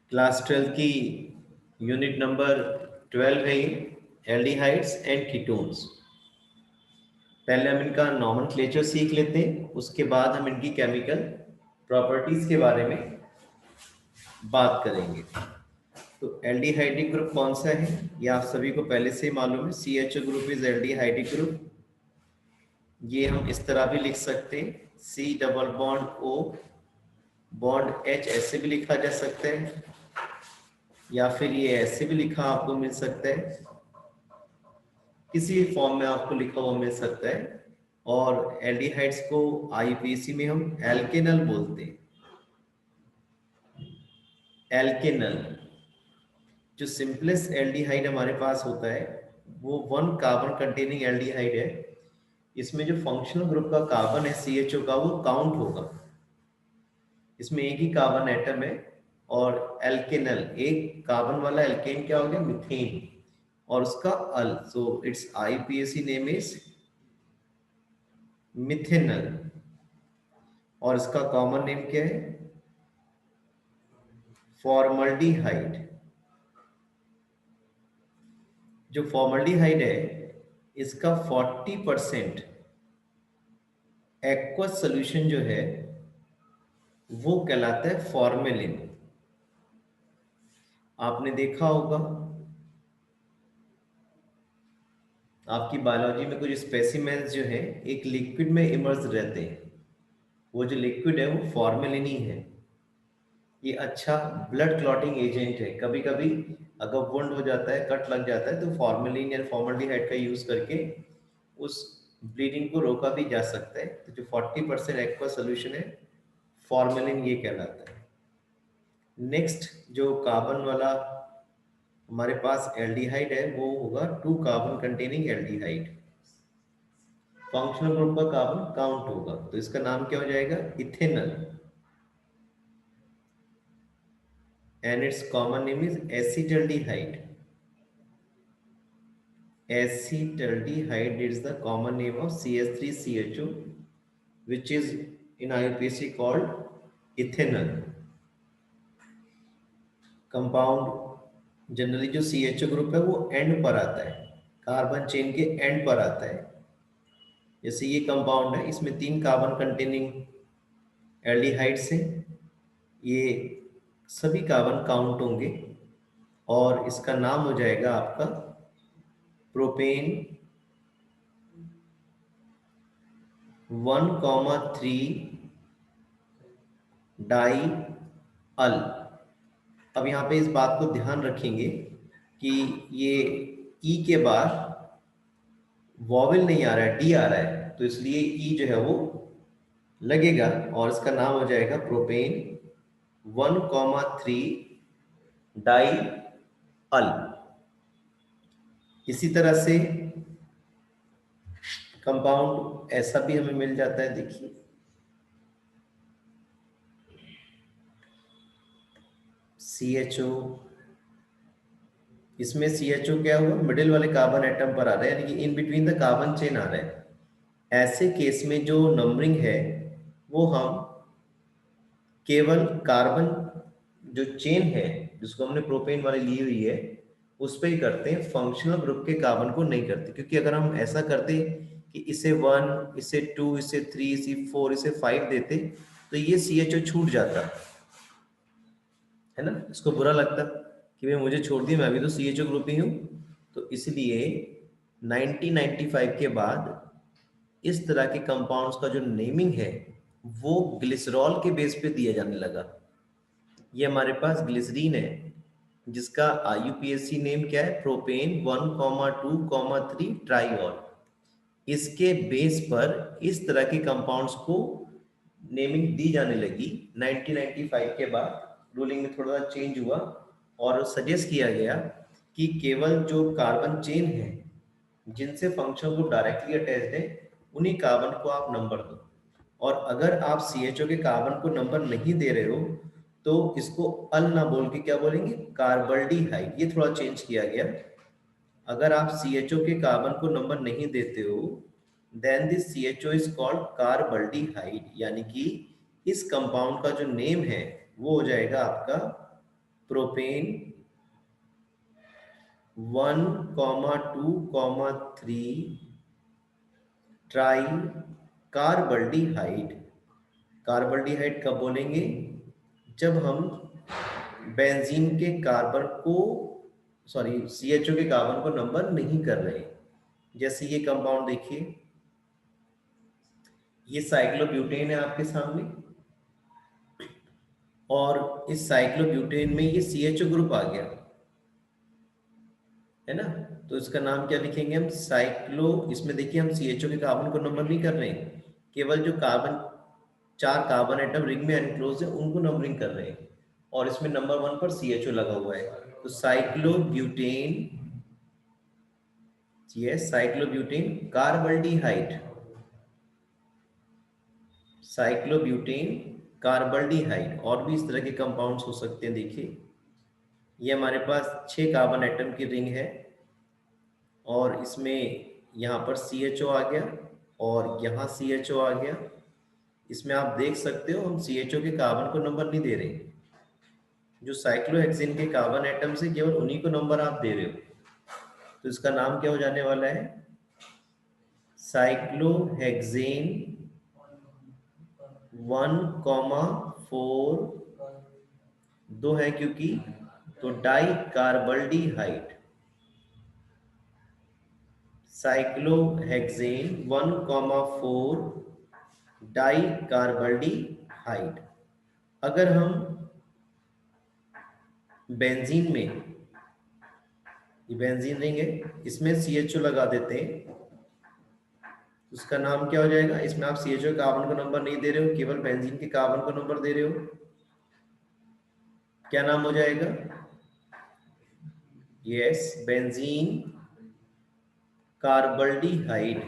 Class 12 की unit number 12 है aldehydes and ketones. पहले हम इनका नॉमेनक्लेचर सीख लेते हैं, उसके बाद हम इनकी केमिकल प्रॉपर्टीज के बारे में बात करेंगे। तो एल्डिहाइडिक ग्रुप कौन सा है ये आप सभी को पहले से ही मालूम है। CHO group is aldehydic group. ये हम इस तरह भी लिख सकते हैं, C double bond O bond H, ऐसे भी लिखा जा सकता है, या फिर ये ऐसे भी लिखा आपको मिल सकता है, किसी भी फॉर्म में आपको लिखा हुआ मिल सकता है। और एल्डिहाइड्स को IUPAC में हम एल्केनल बोलते हैं। एल्केनल जो सिंपलेस्ट एल्डिहाइड हमारे पास होता है वो 1 कार्बन कंटेनिंग एल्डिहाइड है। इसमें जो फंक्शनल ग्रुप का कार्बन है CHO का वो काउंट होगा। इसमें एक ही कार्बन एटम है। और एल्केनल एक कार्बन वाला एल्केन क्या हो गया, मीथेन, और उसका अल, so it's IUPAC name is methanal. और इसका कॉमन नेम क्या है, फॉर्मल्डिहाइड। जो फॉर्मल्डिहाइड है इसका 40% एक्वस सोल्यूशन जो है वो कहलाता है फॉर्मेलिन। आपने देखा होगा आपकी बायोलॉजी में कुछ स्पेसिमेंस जो है एक लिक्विड में इमर्ज रहते हैं, वो जो लिक्विड है वो फॉर्मेलिन ही है। ये अच्छा ब्लड क्लॉटिंग एजेंट है। कभी कभी अगर वुंड हो जाता है, कट लग जाता है, तो फॉर्मेलिन या फॉर्मल्डिहाइड का यूज करके उस ब्लीडिंग को रोका भी जा सकता है। तो जो 40% एक्वा सोल्यूशन है फॉर्मेलिन ये कहलाता है। नेक्स्ट जो कार्बन वाला हमारे पास एल्डिहाइड है वो होगा 2 carbon containing aldehyde. Functional group का कार्बन काउंट होगा तो इसका नाम क्या हो जाएगा, ethanal. And it's common name is acetaldehyde. Acetaldehyde is the common name of CH3CHO, which is in IUPAC called ethanol. Compound generally जो CHO ग्रुप है वो एंड पर आता है, कार्बन चेन के एंड पर आता है। जैसे ये कंपाउंड है, इसमें 3 कार्बन कंटेनिंग एल्डिहाइड्स हैं। ये सभी कार्बन काउंट होंगे और इसका नाम हो जाएगा आपका प्रोपेन 1,3 डाई अल। अब यहाँ पे इस बात को ध्यान रखेंगे कि ये ई के बाद वॉवेल नहीं आ रहा है, डी आ रहा है, तो इसलिए ई जो है वो लगेगा और इसका नाम हो जाएगा प्रोपेन 1,3 डाई अल। इसी तरह से कंपाउंड ऐसा भी हमें मिल जाता है, देखिए CHO, इसमें CHO क्या हुआ, मिडिल वाले कार्बन एटम पर आ रहा है, यानी कि in between the carbon chain आ रहा है। ऐसे केस में जो नंबरिंग है वो हम केवल कार्बन जो चेन है जिसको हमने प्रोपेन वाली ली हुई है उस पर ही करते हैं, फंक्शनल ग्रुप के कार्बन को नहीं करते। क्योंकि अगर हम ऐसा करते कि इसे 1, इसे 2, इसे 3, इसे 4, इसे 5 देते तो ये CHO छूट जाता है ना, इसको बुरा लगता कि भाई मुझे छोड़ दिया, मैं भी तो CHO ग्रुप ही हूँ। तो इसलिए 1995 के बाद इस तरह के कंपाउंड्स का जो नेमिंग है वो ग्लिसरॉल के बेस पे दिया जाने लगा। ये हमारे पास ग्लिसरीन है जिसका IUPAC नेम क्या है, प्रोपेन 1,2,3 ट्राईऑल। इसके बेस पर इस तरह के कंपाउंड्स को नेमिंग दी जाने लगी। 1995 के बाद रूलिंग में थोड़ा सा चेंज हुआ और सजेस्ट किया गया कि केवल जो कार्बन चेन है जिनसे फंक्शन ग्रुप डायरेक्टली अटैच्ड है उन्हीं कार्बन को आप नंबर दो। और अगर आप CHO के कार्बन को नंबर नहीं दे रहे हो तो इसको अल ना बोल के क्या बोलेंगे, कार्बल्डिहाइड। ये थोड़ा चेंज किया गया। अगर आप CHO के कार्बन को नंबर नहीं देते हो then this CHO is called carbaldehyde, यानी कि इस कंपाउंड का जो नेम है वो हो जाएगा आपका प्रोपेन 1,2,3 ट्राई कार्बल्डिहाइड। कार्बल्डिहाइड कब बोलेंगे? जब हम बेंजीन के कार्बन को CHO के कार्बन को नंबर नहीं कर रहे। जैसे ये कंपाउंड देखिए, ये साइक्लोब्यूटेन है आपके सामने, और इस साइक्लोब्यूटेन में ये CHO ग्रुप आ गया है ना। तो इसका नाम क्या लिखेंगे हम? इसमें देखिए हम CHO के कार्बन को नंबर नहीं कर रहे हैं, केवल जो कार्बन 4 कार्बन एटम रिंग में एनक्लोज है उनको नंबरिंग कर रहे हैं, और इसमें नंबर 1 पर CHO लगा हुआ है। तो साइक्लोब्यूटेन, साइक्लोब्यूटेन कार्बल्डिहाइड, साइक्लोब्यूटेन कार्बल्डिहाइड। और भी इस तरह के कंपाउंड्स हो सकते हैं। देखिए ये हमारे पास 6 कार्बन एटम की रिंग है, और इसमें यहाँ पर CHO आ गया और यहाँ CHO आ गया। इसमें आप देख सकते हो हम CHO के कार्बन को नंबर नहीं दे रहे, जो साइक्लोहेक्सेन के कार्बन एटम से केवल उन्हीं को नंबर आप दे रहे हो। तो इसका नाम क्या हो जाने वाला है? साइक्लोहेक्सेन 1,4 दो है क्योंकि, तो di carbaldehyde. Cyclohexane 1,4 di carbaldehyde. अगर हम बेंजीन में, ये बेंजीन रिंग है, इसमें CHO लगा देते हैं, उसका नाम क्या हो जाएगा? इसमें आप CHO कार्बन को नंबर नहीं दे रहे हो, केवल बेंजीन के कार्बन को नंबर दे रहे हो। क्या नाम हो जाएगा? Yes, benzene carbaldehyde.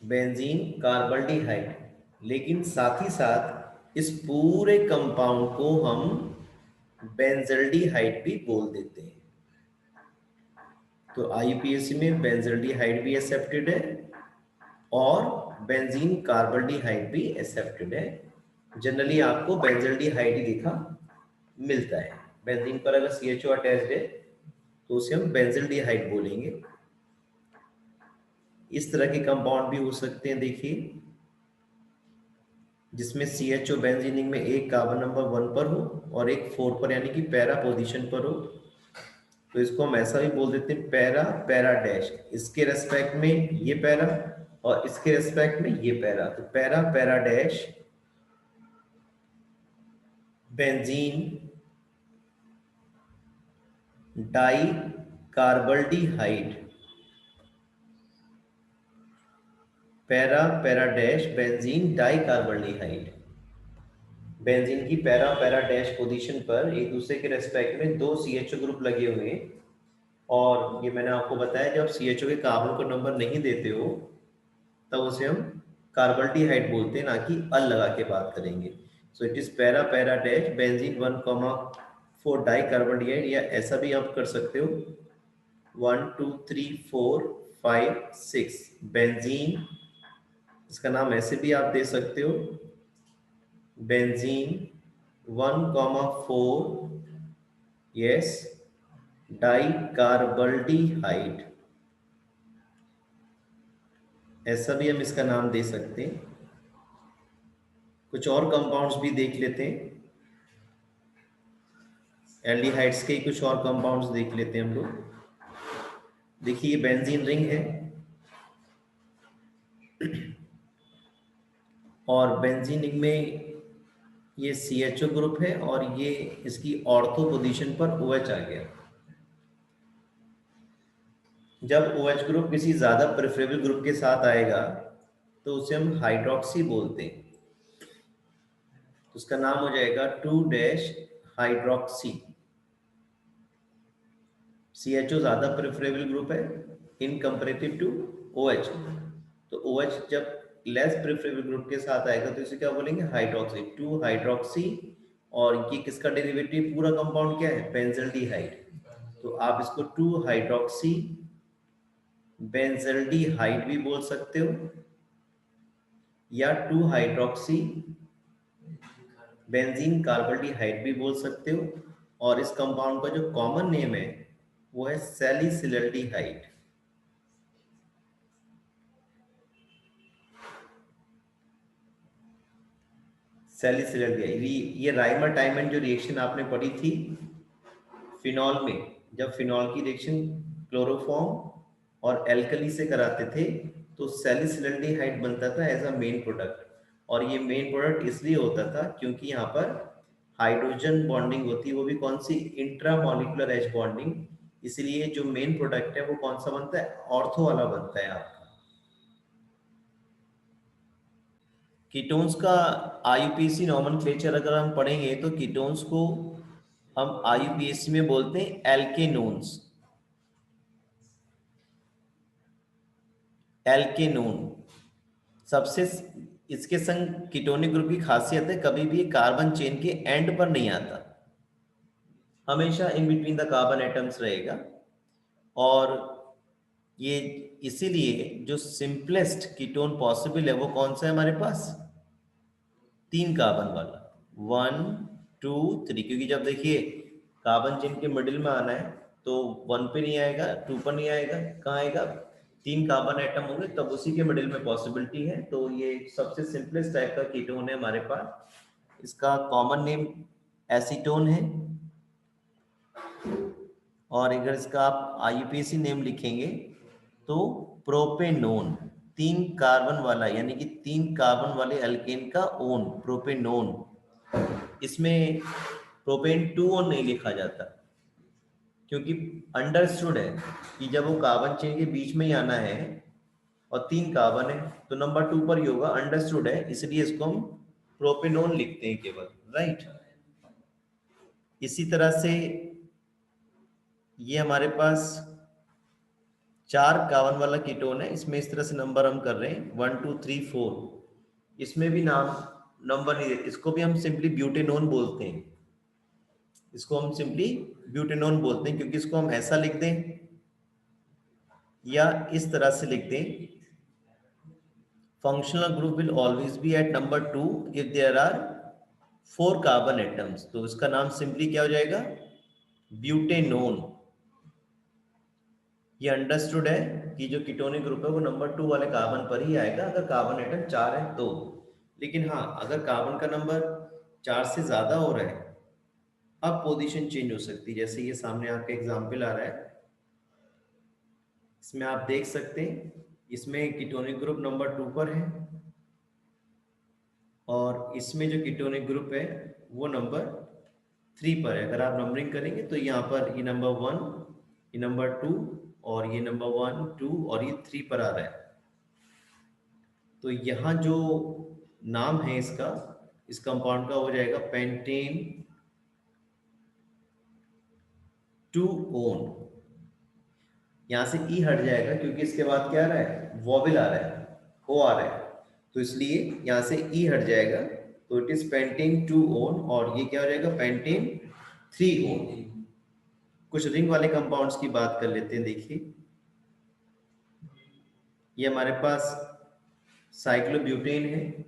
Benzene carbaldehyde. लेकिन साथ ही साथ इस पूरे कंपाउंड को हम बेंजल्डिहाइड भी बोल देते हैं। तो IUPAC में बेंजल्डिहाइड भी एक्सेप्टेड है और बेंजीन कार्बल्डिहाइड भी एक्सेप्टेड है। जनरली आपको बेंजल्डिहाइड ही लिखा मिलता है। बेंजीन पर अगर CHO अटैच्ड है तो उसे हम बेंजल्डिहाइड बोलेंगे। इस तरह के कंपाउंड भी हो सकते हैं। देखिए जिसमें CHO बेंजीन में एक कार्बन नंबर 1 पर हो और एक 4 पर, यानी कि पैरा पोजीशन पर हो, तो इसको हम ऐसा भी बोल देते हैं पैरा पैरा डैश। इसके रेस्पेक्ट में ये पैरा और इसके रेस्पेक्ट में ये पैरा, तो para para dash benzene di carbaldehyde. Para para dash benzene di carbaldehyde. Benzene की पैरा पैरा डैश पोजीशन पर एक दूसरे के रेस्पेक्ट में 2 CHO ग्रुप लगे हुए हैं, और ये मैंने आपको बताया जब CHO के कार्बन को नंबर नहीं देते हो तब उसे हम कार्बल्डिहाइड बोलते हैं, ना कि अल लगा के बात करेंगे। So it is para para dash benzene 1,4 di carbaldehyde, या ऐसा भी आप कर सकते हो 1 2 3 4 5 6 बेंजीन। इसका नाम ऐसे भी आप दे सकते हो बेंजीन 1,4 यस डाई कार्बल्डिहाइड, ऐसा भी हम इसका नाम दे सकते हैं। कुछ और कंपाउंड्स भी देख लेते हैं, एल्डिहाइड्स के कुछ और कंपाउंड्स देख लेते हैं हम लोग। देखिए ये बेंजीन रिंग है और बेंजीन रिंग में ये CHO ग्रुप है और ये इसकी ऑर्थो पोजीशन पर OH आ गया। जब OH ग्रुप किसी ज्यादा प्रेफरेबल ग्रुप के साथ आएगा तो उसे हम हाइड्रोक्सी बोलते हैं, तो उसका नाम हो जाएगा 2- हाइड्रोक्सी। CHO ज्यादा प्रेफरेबल ग्रुप है इन कंपेरेटिव टू OH, तो OH जब लेस प्रेफरेबल ग्रुप के साथ आएगा तो इसे क्या बोलेंगे? Hydroxy, 2 hydroxy. और ये किसका डेरिवेटिव? पूरा कंपाउंड क्या है? बेंजल्डिहाइड। तो आप इसको 2 हाइड्रोक्सी बेंजल्डिहाइड भी बोल सकते हो, या 2 हाइड्रोक्सी बेंजीन कार्बल्डिहाइड भी बोल सकते हो, और इस कंपाउंड का जो कॉमन नेम है वो है सैलिसिलल्डिहाइड। सैलिसिलल्डिहाइड, ये राइमर टाइमन जो रिएक्शन आपने पढ़ी थी फिनॉल में, जब फिनॉल की रिएक्शन क्लोरोफॉर्म और एल्कली से कराते थे तो सैलिसिलल्डिहाइड बनता था एज अ मेन प्रोडक्ट। और ये मेन प्रोडक्ट इसलिए होता था क्योंकि यहाँ पर हाइड्रोजन बॉन्डिंग होती है, वो भी कौन सी, इंट्रामॉलिक्यूलर एच बॉन्डिंग। इसलिए जो मेन प्रोडक्ट है वो कौन सा बनता है, ऑर्थो वाला बनता है आपका। कीटोन्स का आईयूपीएसी नॉमेनक्लेचर अगर हम पढ़ेंगे तो कीटोन्स को हम आईयूपीएसी में बोलते हैं एल्केनोन्स। एल्केनोन सबसे, इसके संग कीटोनिक ग्रुप की खासियत है कभी भी कार्बन चेन के एंड पर नहीं आता, हमेशा इन बिटवीन द कार्बन एटम्स रहेगा। और ये इसीलिए जो सिंपलेस्ट कीटोन पॉसिबल है वो कौन सा है हमारे पास, 3 कार्बन वाला, 1 2 3। क्योंकि जब देखिए कार्बन चेन के मिडिल में आना है तो 1 पे नहीं आएगा, 2 पर नहीं आएगा, कहाँ आएगा, 3 कार्बन एटम होंगे तब उसी के मिडिल में पॉसिबिलिटी है। तो ये सबसे सिंपलेस्ट टाइप का कीटोन है हमारे पास। इसका कॉमन नेम एसीटोन है, और अगर इसका आप आईयूपीएसी नेम लिखेंगे तो प्रोपेनोन, 3 कार्बन वाला, यानी कि 3 कार्बन वाले अल्केन का ओन प्रोपेनोन। इसमें प्रोपेन 2 ओन नहीं लिखा जाता क्योंकि अंडरस्टूड है कि जब वो कार्बन चेन के बीच में ही आना है और 3 कार्बन है तो नंबर 2 पर ही होगा, अंडरस्टूड है, इसलिए इसको हम प्रोपेनोन लिखते हैं केवल, राइट। इसी तरह से ये हमारे पास 4 कार्बन वाला कीटोन है, इसमें इस तरह से नंबर हम कर रहे हैं 1 2 3 4। इसमें भी नाम नंबर नहीं देते, इसको भी हम सिंपली ब्यूटेनोन बोलते हैं। इसको हम सिंपली ब्यूटेनोन बोलते हैं क्योंकि इसको हम ऐसा लिख दें या इस तरह से लिख दें, functional group will always be at number 2 if there are 4 carbon atoms. तो इसका नाम सिंपली क्या हो जाएगा, ब्यूटेनोन। ये अंडरस्टूड है कि जो कीटोनिक ग्रुप है वो नंबर 2 वाले कार्बन पर ही आएगा अगर कार्बन एटम 4 है तो। लेकिन हाँ, अगर कार्बन का नंबर 4 से ज्यादा हो रहा है अब पोजीशन चेंज हो सकती है। जैसे ये सामने आपका एग्जाम्पल आ रहा है, इसमें आप देख सकते हैं इसमें कीटोनिक ग्रुप नंबर 2 पर है और इसमें जो कीटोनिक ग्रुप है वो नंबर 3 पर है। अगर आप नंबरिंग करेंगे तो यहाँ पर ये नंबर 1, ये नंबर 2, और ये नंबर 1 2 और ये 3 पर आ रहा है। तो यहाँ जो नाम है इसका, इस कंपाउंड का हो जाएगा पेंटेन 2 ओन। यहाँ से ई हट जाएगा क्योंकि इसके बाद क्या आ रहा है, वॉवेल आ रहा है, ओ आ रहा है, तो इसलिए यहाँ से ई हट जाएगा। तो इट इज पेंटेन 2 ओन, और ये क्या हो जाएगा, पेंटेन 3 ओन। कुछ रिंग वाले कंपाउंड्स की बात कर लेते हैं। देखिए ये हमारे पास साइक्लोब्यूटेन है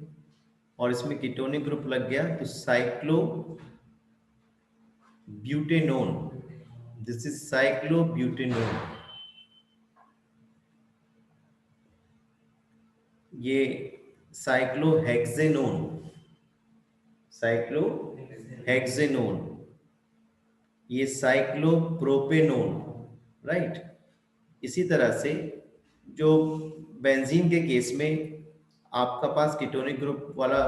और इसमें कीटोनिक ग्रुप लग गया तो साइक्लोब्यूटेनोन, दिस इज साइक्लोब्यूटेनोन। ये साइक्लोहेक्सेनोन, साइक्लोहेक्सेनोन, ये साइक्लोप्रोपेनोन, राइट। इसी तरह से जो बेंजीन के केस में आपका पास कीटोनिक ग्रुप वाला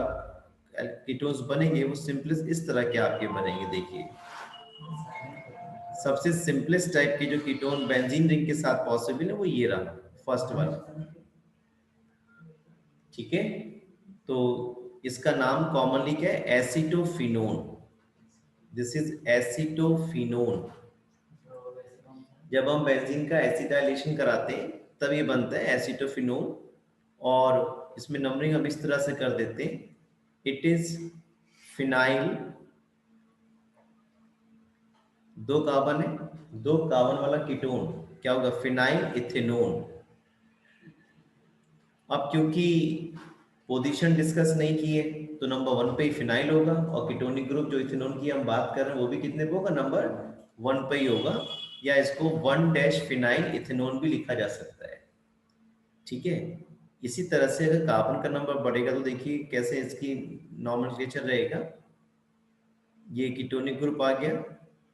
कीटोन्स बनेंगे वो सिंपलेस्ट इस तरह के आपके बनेंगे। देखिए सबसे सिंपलेस्ट टाइप के जो कीटोन बेंजीन रिंग के साथ पॉसिबल है वो ये रहा, फर्स्ट वाला, ठीक है। तो इसका नाम कॉमनली क्या है, एसिटोफिनोन, दिस इज एसिटोफिनोन। जब हम बेंजीन का एसिटाइलेशन कराते हैं तब ये बनता है एसिटोफिनोन, और इसमें नंबरिंग हम इस तरह से कर देते हैं, इट इज फिनाइल, 2 कार्बन है, 2 कार्बन वाला कीटोन क्या होगा, फिनाइल इथेनोन। अब क्योंकि पोजीशन डिस्कस नहीं किए तो नंबर 1 पे ही फिनाइल होगा, और कीटोनिक ग्रुप जो इथेनॉल की हम बात कर रहे हैं वो भी कितने पे होगा, नंबर 1 पे ही होगा, या इसको 1 डैश फिनाइल इथेनॉल भी लिखा जा सकता है। ठीक है, इसी तरह से अगर कार्बन का नंबर बढ़ेगा तो देखिए कैसे इसकी नॉमेनक्लेचर रहेगा। ये कीटोनिक ग्रुप आ गया,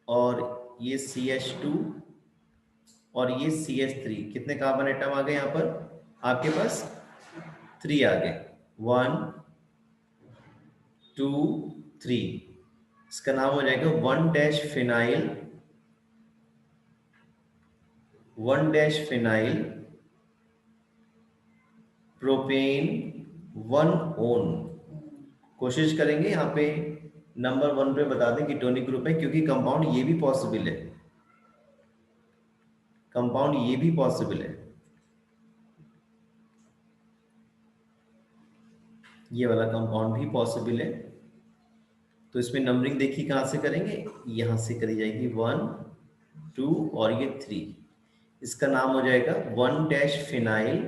और ये CH2 और ये CH3, कितने कार्बन एटम आ गए यहाँ पर आपके पास, 3 आ गए, 1 2 3। इसका नाम हो जाएगा 1 dash phenyl, 1 dash phenyl propane 1 own. कोशिश करेंगे यहाँ पे नंबर 1 पे बता दें कीटोनिक ग्रुप है, क्योंकि कंपाउंड ये भी पॉसिबल है, कंपाउंड ये भी पॉसिबल है, ये वाला कंपाउंड भी पॉसिबल है। तो इसमें नंबरिंग देखिए कहाँ से करेंगे, यहां से करी जाएगी 1 2 और ये 3। इसका नाम हो जाएगा 1 dash phenyl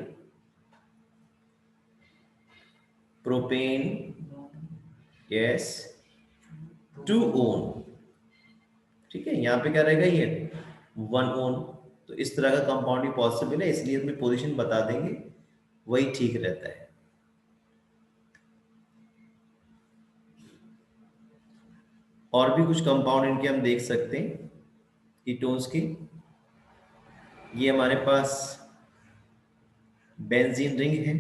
propane gas 2 own. ठीक है, यहाँ पे क्या रहेगा, ये 1 ओन। तो इस तरह का कंपाउंड भी पॉसिबल है, इसलिए इसमें पोजीशन बता देंगे, वही ठीक रहता है। और भी कुछ कंपाउंड इनके हम देख सकते हैं कीटोन्स के। ये हमारे पास बेंजीन रिंग है,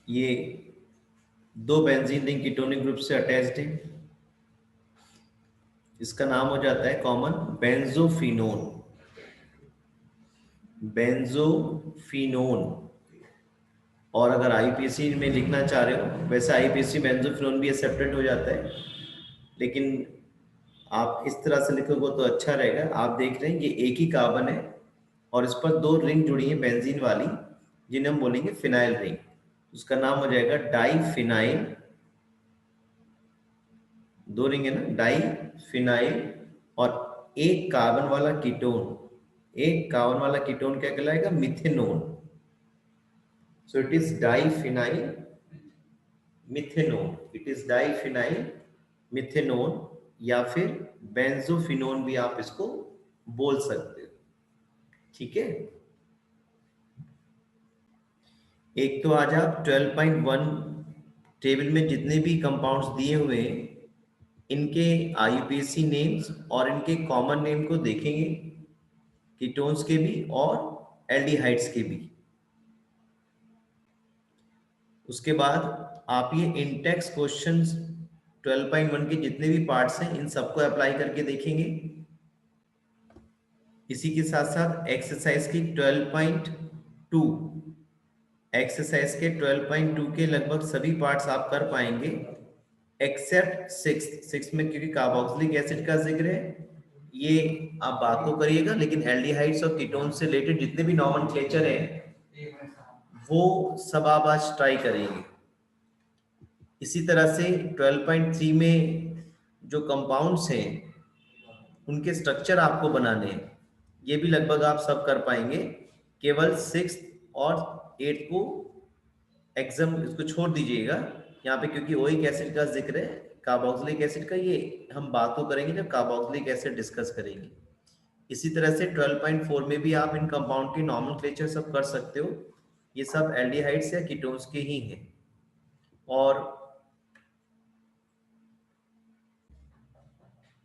ये 2 बेंजीन रिंग कीटोनिक ग्रुप से अटैच्ड है। इसका नाम हो जाता है कॉमन बेंजोफिनोन, बेंजोफिनोन। और अगर आईपीसी में लिखना चाह रहे हो, वैसे आईपीसी बेंजोफिनोन भी एक्सेप्टेड हो जाता है, लेकिन आप इस तरह से लिखोगे तो अच्छा रहेगा। आप देख रहे हैं ये एक ही कार्बन है और इस पर 2 रिंग जुड़ी है बेंजीन वाली, जिन्हें हम बोलेंगे फिनाइल रिंग। उसका नाम हो जाएगा डाई फिनाइल, 2 रिंग है ना, डाई फिनाइल। और एक कार्बन वाला कीटोन, एक कार्बन वाला कीटोन क्या कहलाएगा, methanone. So it is diphenyl methanone, it is diphenyl methanone, या फिर बेंजोफिनोन भी आप इसको बोल सकते हो। ठीक है, एक तो आज आप 12.1 टेबल में जितने भी कंपाउंड्स दिए हुए हैं इनके आईयूपीएसी नेम्स और इनके कॉमन नेम को देखेंगे, कीटोन्स के भी और एल्डिहाइड्स के भी। उसके बाद आप ये इंटेक्स क्वेश्चंस 12.1 के जितने भी पार्ट्स हैं इन सबको अप्लाई करके देखेंगे। इसी के साथ साथ एक्सरसाइज की 12.2, एक्सरसाइज के 12.2 के लगभग सभी पार्ट्स आप कर पाएंगे एक्सेप्ट सिक्स में, क्योंकि कार्बोक्सिलिक एसिड का जिक्र है, ये आप बात तो करिएगा, लेकिन एल्डिहाइड्स और कीटोन से रिलेटेड जितने भी नॉमेनक्लेचर है वो सब आप आज ट्राई करेंगे। इसी तरह से 12.3 में जो कंपाउंड्स हैं उनके स्ट्रक्चर आपको बनाने हैं, ये भी लगभग आप सब कर पाएंगे। केवल 6 और 8 को एग्जाम इसको छोड़ दीजिएगा यहाँ पे, क्योंकि ओइक एसिड का जिक्र है, कार्बोक्सिलिक एसिड का ये हम बात तो करेंगे जब कार्बोक्सिलिक एसिड डिस्कस करेंगे। इसी तरह से 12.4 में भी आप इन कंपाउंड के नॉमेनक्लेचर सब कर सकते हो, ये सब एल्डिहाइड्स या कीटोन्स के ही हैं। और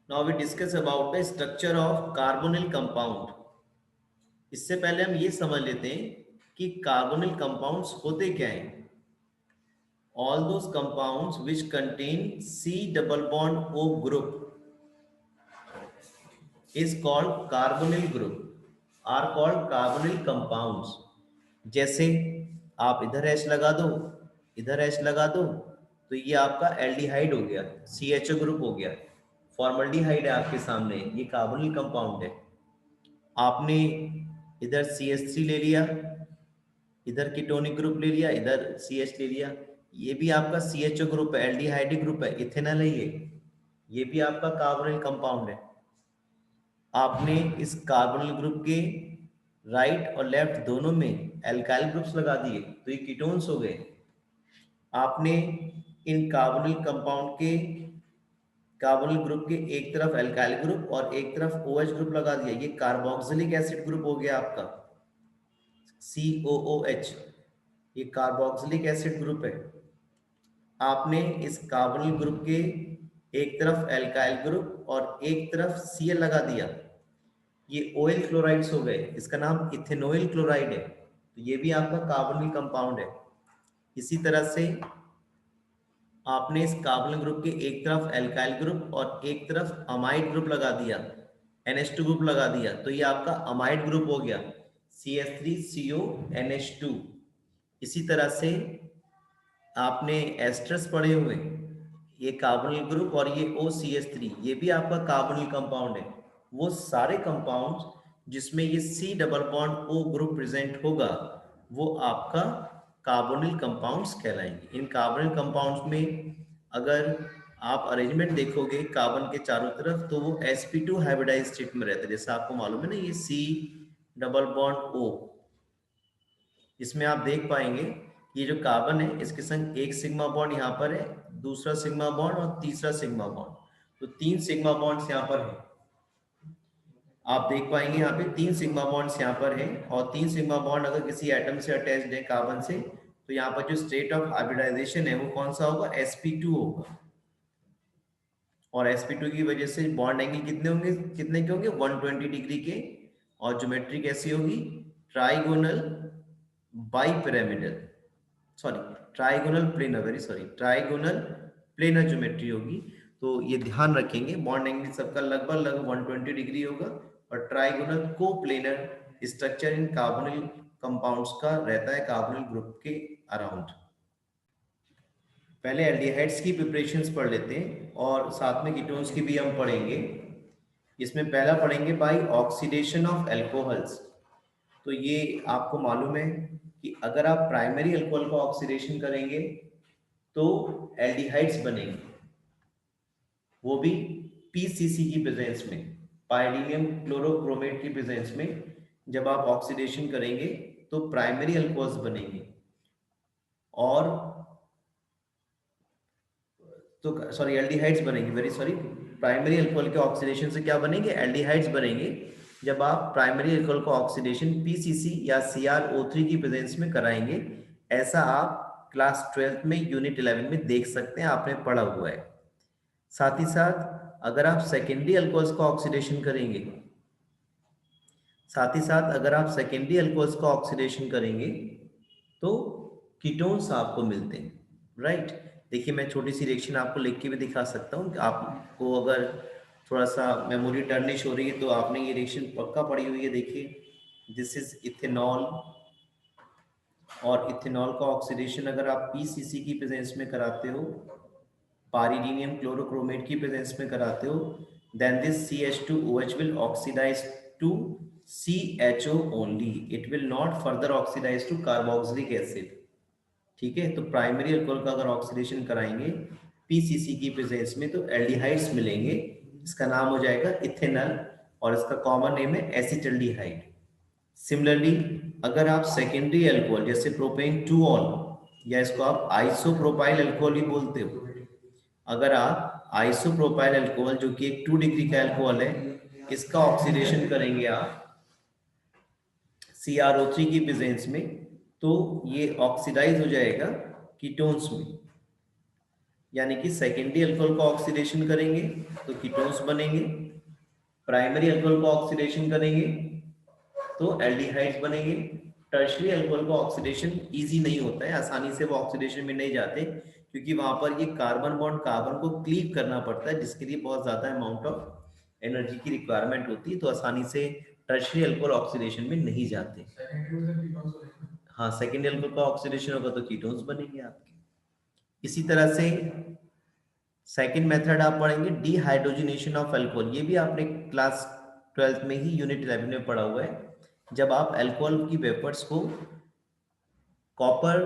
now we discuss about the structure of carbonyl compound. इससे पहले हम ये समझ लेते हैं कि कार्बोनिल कंपाउंड्स होते क्या हैं। All those compounds which contain C double bond O group is called carbonyl group, are called carbonyl compounds। जैसे आप इधर H लगा दो, इधर H लगा दो, तो ये आपका एल्डिहाइड हो गया, CHO ग्रुप हो गया। फॉर्मल्डिहाइड है आपके सामने, ये कार्बोनिल कंपाउंड है। आपने इधर CH3 ले लिया, इधर कीटोनिक ग्रुप ले लिया, इधर CH ले लिया, ये भी आपका CHO ग्रुप है, एल्डिहाइड ग्रुप है, इथेनॉल है ये भी आपका कार्बोनिल कंपाउंड है। आपने इस कार्बोनिल ग्रुप के राइट और लेफ्ट दोनों में एल्काइल ग्रुप्स लगा दिए तो ये कीटोन्स हो गए। आपने इन कार्बोनिल कंपाउंड के कार्बोनिल ग्रुप के एक तरफ एल्काइल ग्रुप और एक तरफ OH ग्रुप लगा दिया, ये कार्बोक्सिलिक एसिड ग्रुप हो गया आपका COOH, ये कार्बोक्सिलिक एसिड ग्रुप है। आपने इस कार्बोनिल ग्रुप के एक तरफ एल्काइल ग्रुप और एक तरफ Cl लगा दिया, ये OL क्लोराइड्स हो गए, इसका नाम इथेनोइल क्लोराइड है, तो ये भी आपका कार्बोनिल कंपाउंड है। इसी तरह से आपने इस कार्बोनिल ग्रुप के एक तरफ एल्काइल ग्रुप और एक तरफ अमाइड ग्रुप लगा दिया, NH2 ग्रुप लगा दिया, तो ये आपका अमाइड ग्रुप हो गया CH3CONH2। इसी तरह से आपने एस्टर्स पढ़े हुए, ये कार्बोनिल ग्रुप और ये OCH3, ये भी आपका कार्बोनिल कंपाउंड है। वो सारे कंपाउंड्स जिसमें ये C double bond O group present होगा वो आपका कार्बोनिल कंपाउंड्स कहलाएंगे। इन कार्बोनिल कंपाउंड्स में अगर आप अरेंजमेंट देखोगे कार्बन के चारों तरफ तो वो sp2 हाइब्रिडाइज स्टेट में रहता है, जैसा आपको मालूम है ना, ये C डबल बॉन्ड O, इसमें आप देख पाएंगे ये जो कार्बन है इसके संग एक सिग्मा बॉन्ड यहाँ पर है, दूसरा सिग्मा बॉन्ड और तीसरा सिग्मा बॉन्ड, तो 3 सिग्मा बॉन्ड्स यहाँ पर है। आप देख पाएंगे यहाँ पे 3 सिग्मा बॉन्ड्स यहाँ पर है, और 3 सिग्मा बॉन्ड अगर किसी एटम से अटैच्ड है कार्बन से, तो यहाँ पर जो स्टेट ऑफ हाइब्रिडाइजेशन है वो कौन सा होगा, sp2 होगा। और sp2 की वजह से बॉन्ड एंगल कितने होंगे, कितने के होंगे, 120 डिग्री के, और ज्योमेट्री कैसी होगी, trigonal bipyramidal, sorry trigonal planar, very sorry, trigonal planar geometry होगी। तो ये ध्यान रखेंगे बॉन्ड एंगल सबका लगभग 120 डिग्री होगा, और ट्राइगोनल को planar structure in carbonyl compounds का रहता है कार्बोनिल ग्रुप के अराउंड। पहले एल्डिहाइड्स की प्रिपरेशंस पढ़ लेते हैं और साथ में कीटोन्स की भी हम पढ़ेंगे। इसमें पहला पढ़ेंगे बाय ऑक्सीडेशन ऑफ एल्कोहल्स। तो ये आपको मालूम है कि अगर आप प्राइमरी अल्कोहल को ऑक्सीडेशन करेंगे तो एल्डिहाइड्स बनेंगे, वो भी PCC की प्रेजेंस में, पाइरीडियम क्लोरोक्रोमेट की प्रेजेंस में जब आप ऑक्सीडेशन करेंगे तो प्राइमरी अल्कोहल्स बनेंगे। और तो सॉरी एल्डिहाइड्स बनेंगे, वेरी सॉरी, प्राइमरी अल्कोहल के ऑक्सीडेशन से क्या बनेंगे, एल्डिहाइड्स बनेंगे। जब आप प्राइमरी अल्कोहल को ऑक्सीडेशन PCC या CrO3 की प्रेजेंस में कराएंगे, ऐसा आप क्लास 12 में यूनिट 11 में देख सकते हैं, आपने पढ़ा हुआ है। साथ ही साथ अगर आप सेकेंडरी अल्कोहल्स को ऑक्सीडेशन करेंगे, साथ ही साथ अगर आप सेकेंडरी अल्कोहल्स को ऑक्सीडेशन करेंगे तो कीटोन्स आपको मिलते हैं, राइट। देखिए मैं छोटी सी रिएक्शन आपको लिख के भी दिखा सकता हूँ, आपको अगर थोड़ा सा मेमोरी टर्निश हो रही है तो आपने ये रिएक्शन पक्का पढ़ी हुई है। देखिए दिस इज इथेनॉल, और इथेनॉल का ऑक्सीडेशन अगर आप PCC की प्रेजेंस में कराते हो, पाइरीडियम क्लोरोक्रोमेट की प्रेजेंस में कराते हो, then this CH2OH will oxidize to CHO only, it will not further oxidize to carboxylic acid। ठीक है, तो प्राइमरी अल्कोहल का अगर ऑक्सीडेशन कराएंगे PCC की प्रेजेंस में तो एल्डिहाइड्स मिलेंगे, इसका नाम हो जाएगा इथेनॉल और इसका कॉमन नेम है एसिटल्डिहाइड। सिमिलरली अगर आप सेकेंडरी अल्कोहल जैसे प्रोपेन 2ऑल या इसको आप आइसोप्रोपाइल अल्कोहल भी बोलते हो, अगर आप आइसोप्रोपाइल अल्कोहल जो कि एक 2 डिग्री का अल्कोहल है, इसका ऑक्सीडेशन करेंगे आप CrO3 की प्रेजेंस में, तो ये ऑक्सीडाइज हो जाएगा कीटोन्स में। यानी कि सेकेंडरी अल्कोहल को ऑक्सीडेशन करेंगे तो कीटोन्स बनेंगे, प्राइमरी अल्कोहल को ऑक्सीडेशन करेंगे तो एल्डिहाइड्स बनेंगे। टर्शियरी अल्कोहल को ऑक्सीडेशन इजी नहीं होता है, आसानी से वो ऑक्सीडेशन में नहीं जाते, क्योंकि वहां पर ये कार्बन बॉन्ड कार्बन को क्लीव करना पड़ता है, जिसके लिए बहुत ज्यादा अमाउंट ऑफ एनर्जी की रिक्वायरमेंट होती है, तो आसानी से टर्शियरी अल्कोहल ऑक्सीडेशन में नहीं जाते। हाँ, सेकेंडरी अल्कोहल का ऑक्सीडेशन होगा तो कीटोन्स बनेंगे आपके। इसी तरह से सेकेंड मेथड आप पढ़ेंगे डिहाइड्रोजनेशन ऑफ अल्कोहल, ये भी आपने क्लास 12 में ही यूनिट 11 में पढ़ा हुआ है। जब आप अल्कोहल की वेपर्स को कॉपर,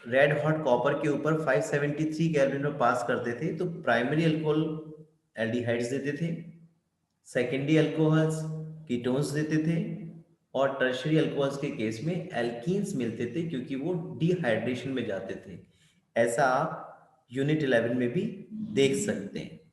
रेड हॉट कॉपर के ऊपर 573 केल्विन में पास करते थे तो प्राइमरी अल्कोहल एल्डिहाइड्स देते थे, सेकेंडरी अल्कोहल्स कीटोन्स देते थे, और टर्शरी अल्कोहल्स के केस में एल्कीन्स मिलते थे क्योंकि वो डिहाइड्रेशन में जाते थे। ऐसा आप यूनिट 11 में भी देख सकते हैं।